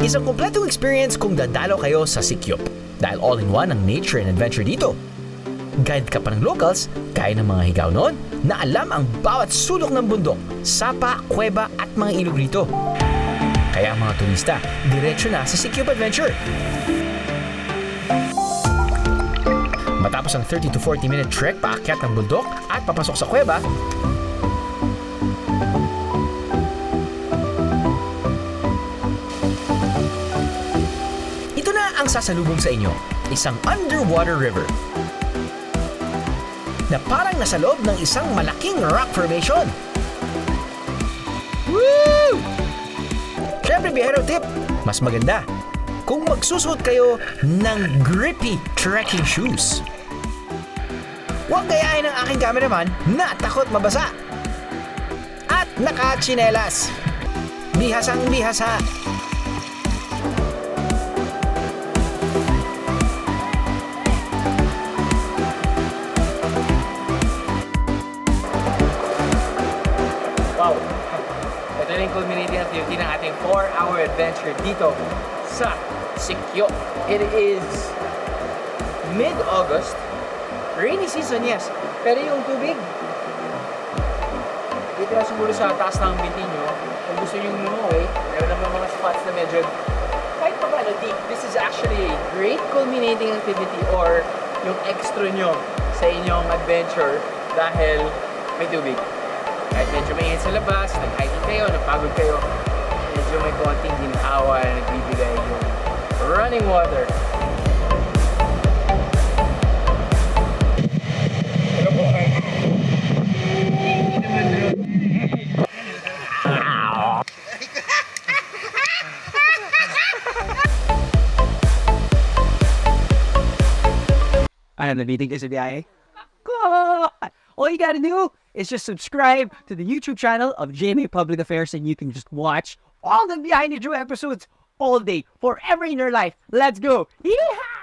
Isang kumpletong experience kung dadalo kayo sa Sikyop dahil all-in-one ang nature and adventure dito. Guide ka pa ng locals, kaya ng mga higaw noon, na alam ang bawat sulok ng bundok, sapa, kuweba at mga ilog rito. Kaya ang mga turista, diretso na sa Sikyop Adventure. Matapos ang 30 to 40 minute trek paakyat ng bundok at papasok sa kuweba, ito na ang sasalubong sa inyo, isang underwater river na parang nasa loob ng isang malaking rock formation. Woo! Siyempre, biyahero tip, mas maganda kung magsusuot kayo ng grippy trekking shoes. Huwag gayahin ng aking cameraman na takot mabasa. At nakatsinelas. Bihasang bihasa. Wow! Ito na yung culminating activity ng ating 4-hour adventure dito sa Sikyop. It is mid-August. Rainy season, yes. Pero yung tubig, dito na siguro sa taas ng binti nyo. Kung gusto nyo lumuwi, meron naman mga spots na medyo kahit pa paano deep. This is actually a great culminating activity or yung extra nyo sa inyong adventure dahil may tubig. Kahit medyo may sa labas, nag-hiking kayo, napagod kayo, medyo may konting ginhawa na nagbibigay yung running water. I am the meeting is a biyahe. All you gotta do is just subscribe to the YouTube channel of GMA Public Affairs and you can just watch all the Behind the Drew episodes all day, forever in your life. Let's go! Yeehaw!